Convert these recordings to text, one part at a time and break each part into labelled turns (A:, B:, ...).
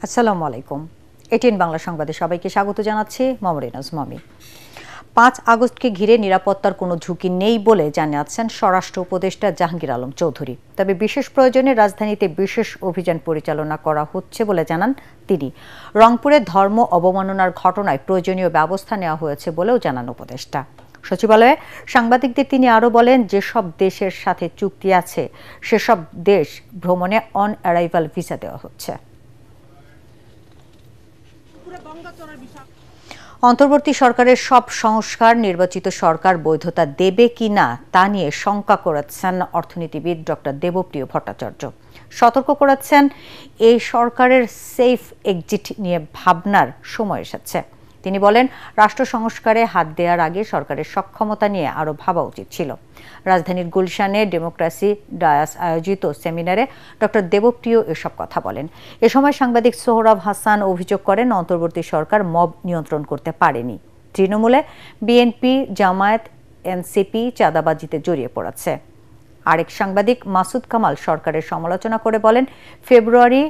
A: আসসালামু আলাইকুম। এটিএন বাংলা সংবাদে সবাইকে স্বাগত জানাচ্ছি মমরিনাজ মমি। ৫ আগস্টকে ঘিরে নিরাপত্তার কোনো ঝুঁকি নেই বলে জানিয়েছেন স্বরাষ্ট্র উপদেষ্টা জাহাঙ্গীর আলম চৌধুরী। তবে বিশেষ প্রয়োজনে রাজধানীতে বিশেষ অভিযান পরিচালনা করা হচ্ছে বলে জানান তিনি। রংপুরে ধর্ম অবমাননার ঘটনায় প্রয়োজনীয় ব্যবস্থা নেওয়া হয়েছে বলেও জানান উপদেষ্টা। সচিবালয়ে সাংবাদিকদের তিনি আরও বলেন, যেসব দেশের সাথে চুক্তি আছে সেসব দেশ ভ্রমণে অন অ্যারাইভাল ভিসা দেওয়া হচ্ছে। অন্তর্বর্তী সরকারের সব সংস্কার নির্বাচিত সরকার বৈধতা দেবে কিনা তা নিয়ে শঙ্কা করেছেন অর্থনীতিবিদ ডক্টর দেবপ্রিয় ভট্টাচার্য। সতর্ক করেছেন, এই সরকারের সেফ এক্সিট নিয়ে ভাবনার সময় এসেছে। তিনি বলেন, রাষ্ট্র সংস্কারে হাত দেওয়ার আগে সরকারের সক্ষমতা নিয়ে আরও ভাবা উচিত ছিল। রাজধানীর গুলশানে ডেমোক্রেসি ডায়াস আয়োজিত সেমিনারে ডক্টর দেবপ্রিয় এসব কথা বলেন। এ সময় সাংবাদিক সোহরাব হাসান অভিযোগ করেন, অন্তর্বর্তী সরকার মব নিয়ন্ত্রণ করতে পারেনি। তৃণমূলে বিএনপি, জামায়াত, এনসিপি চাঁদাবাজিতে জড়িয়ে পড়েছে। আরেক সাংবাদিক মাসুদ কামাল সরকারের সমালোচনা করে বলেন, ফেব্রুয়ারি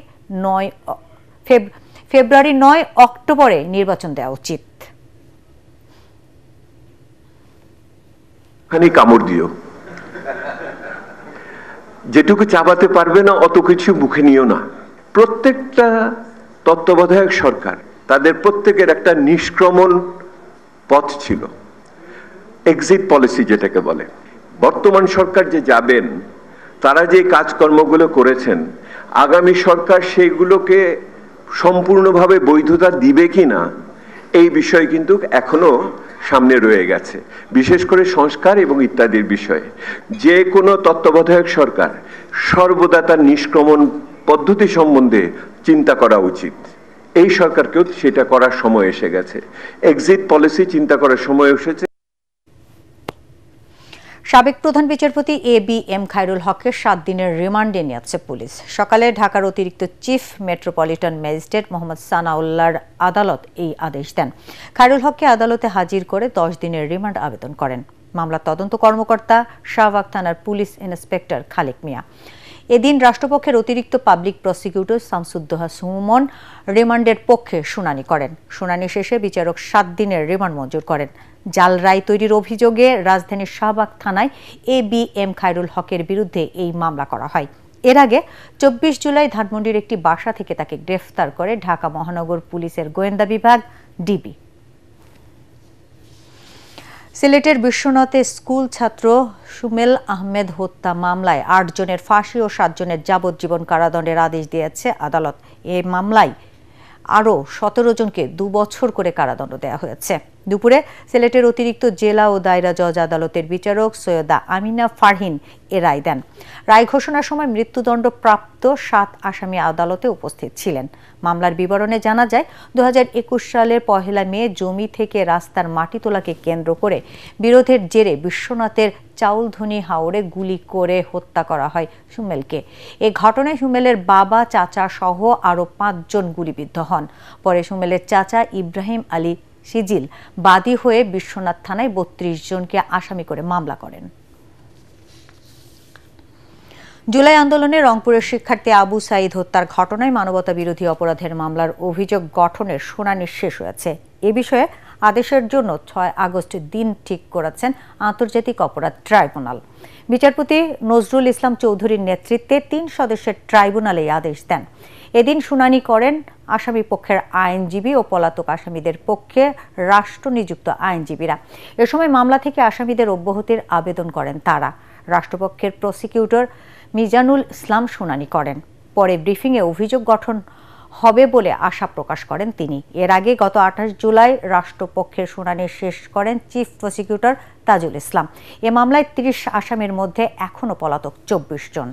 A: ৯ অক্টোবরে নির্বাচন দেওয়া উচিত।
B: কামড় দিও, যেটুকু চাবাতে পারবে না অত কিছু মুখে নিও না। প্রত্যেকটা তত্ত্বাবধায়ক সরকার তাদের প্রত্যেকের একটা নিষ্ক্রমণ পথ ছিল, এক্সিট পলিসি যেটাকে বলে। বর্তমান সরকার যে যাবেন, তারা যে কাজকর্মগুলো করেছেন, আগামী সরকার সেইগুলোকে সম্পূর্ণভাবে বৈধতা দিবে কিনা এই বিষয় কিন্তু এখনো সামনে রয়ে গেছে, বিশেষ করে সংস্কার এবং ইত্যাদির বিষয়ে। যে কোনো তত্ত্বাবধায়ক সরকার সর্বদা তার নিষ্ক্রমণ পদ্ধতি সম্বন্ধে চিন্তা করা উচিত। এই সরকারকেও সেটা করার সময় এসে গেছে, এক্সিট পলিসি চিন্তা করার সময় এসেছে।
A: সাবেক প্রধান বিচারপতি এ.বি.এম. খায়রুল হককে ৭ দিনের রিমান্ডে নিয়েছে পুলিশ। সকালে ঢাকার অতিরিক্ত চিফ মেট্রোপলিটন ম্যাজিস্ট্রেট মোহাম্মদ সানাউল্লাহর আদালত এই আদেশ দেন। খায়রুল হককে আদালতে হাজির করে ১০ দিনের রিমান্ড আবেদন করেন মামলার তদন্ত কর্মকর্তা শাহবাগ থানার পুলিশ ইন্সপেক্টর খালেক মিয়া। এদিন রাষ্ট্রপক্ষের অতিরিক্ত পাবলিক প্রসিকিউটর শামসুদ্দোহা সুমন রিমান্ডের পক্ষে শুনানি করেন। শুনানি শেষে বিচারক ৭ দিনের রিমান্ড মঞ্জুর করেন। জাল রায় তৈরির অভিযোগে রাজধানীর শাহবাগ থানায় এ.বি.এম. খায়রুল হকের বিরুদ্ধে এই মামলা করা হয়। এর আগে ২৪ জুলাই ধানমন্ডির একটি বাসা থেকে তাকে গ্রেফতার করে ঢাকা মহানগর পুলিশের গোয়েন্দা বিভাগ ডিবি। সিলেটের বিশ্বনাথে স্কুল ছাত্র সুমেল আহমেদ হত্যা মামলায় ৮ জনের ফাঁসি ও ৭ জনের যাবজ্জীবন কারাদণ্ডের আদেশ দিয়েছে আদালত। এই মামলায় আরও ১৭ জনকে ২ বছর করে কারাদণ্ড দেওয়া হয়েছে। দুপুরে সিলেটের অতিরিক্ত জেলা ও দায়রা জজ আদালতের বিচারক সৈয়দা আমিনা ফারহিন এ রায় দেন। রায় ঘোষণার সময় মৃত্যুদণ্ড প্রাপ্ত ৭ আসামি আদালতে উপস্থিত ছিলেন। মামলার বিবরণে জানা যায়, ২০২১ সালের ১ মে জমি থেকে রাস্তার মাটি তোলাকে কেন্দ্র করে বিরোধের জেরে বিশ্বনাথের চাউলধনী হাওরে গুলি করে হত্যা করা হয় সুমেলকে। এ ঘটনায় সুমেলের বাবা, চাচা সহ আরও ৫ জন গুলিবিদ্ধ হন। পরে সুমেলের চাচা ইব্রাহিম আলী সিজিল বাদী হয়ে বিশ্বনাথ থানায় ৩২ জনকে আসামি করে মামলা করেন। জুলাই আন্দোলনে রংপুরের শিক্ষার্থী আবু সাঈদ হত্যার ঘটনায় মানবতা বিরোধী অপরাধের মামলার অভিযোগ গঠনের শুনানি শেষ হয়েছে। এ বিষয়ে আদেশের জন্য ৬ আগস্ট দিন ঠিক করেছেন আন্তর্জাতিক অপরাধ ট্রাইব্যুনাল। বিচারপতি নজরুল ইসলাম চৌধুরীর নেতৃত্বে ৩ সদস্যের ট্রাইব্যুনাল এই আদেশ দেন। এদিন শুনানি করেন আসামি পক্ষের আইনজীবী ও পলাতক আসামিদের পক্ষে রাষ্ট্রনিযুক্ত আইনজীবীরা। এ সময় মামলা থেকে আসামিদের অব্যাহতির আবেদন করেন তারা। রাষ্ট্রপক্ষের প্রসিকিউটর মিজানুল ইসলাম শুনানি করেন। পরে ব্রিফিংয়ে অভিযোগ গঠন হবে বলে আশা প্রকাশ করেন তিনি। এর আগে গত ২৮ জুলাই রাষ্ট্রপক্ষের শুনানি শেষ করেন চিফ প্রসিকিউটর তাজুল ইসলাম। এ মামলায় ৩০ আসামির মধ্যে এখনও পলাতক ২৪ জন।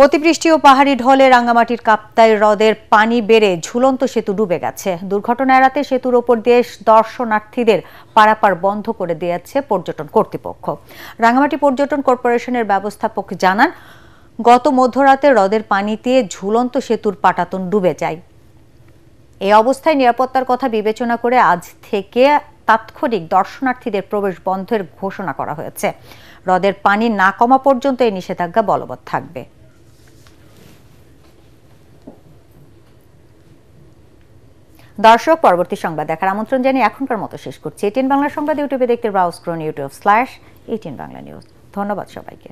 A: অতিবৃষ্টি ও পাহাড়ি ঢলে রাঙ্গামাটির কাপ্তাই হ্রদের পানি বেড়ে ঝুলন্ত সেতু ডুবে গেছে। দুর্ঘটনা এড়াতে সেতুর ওপর দিয়ে দর্শনার্থীদের পারাপার বন্ধ করে দিয়েছে পর্যটন কর্তৃপক্ষ। রাঙ্গামাটি পর্যটন কর্পোরেশনের ব্যবস্থাপক জানান, গত মধ্যরাতে হ্রদের পানিতে ঝুলন্ত সেতুর পাটাতন ডুবে যায়। এই অবস্থায় নিরাপত্তার কথা বিবেচনা করে আজ থেকে তাৎক্ষণিক দর্শনার্থীদের প্রবেশ বন্ধের ঘোষণা করা হয়েছে। হ্রদের পানি না কমা পর্যন্ত এই নিষেধাজ্ঞা বলবৎ থাকবে। দর্শক, পরবর্তী সংবাদ দেখার আমন্ত্রণ জানিয়ে এখনকার মতো শেষ করছি। এটিএন বাংলা সংবাদ ইউটিউবে দেখতে ব্রাউজ করুন youtube/18 বাংলা নিউজ। ধন্যবাদ সবাইকে।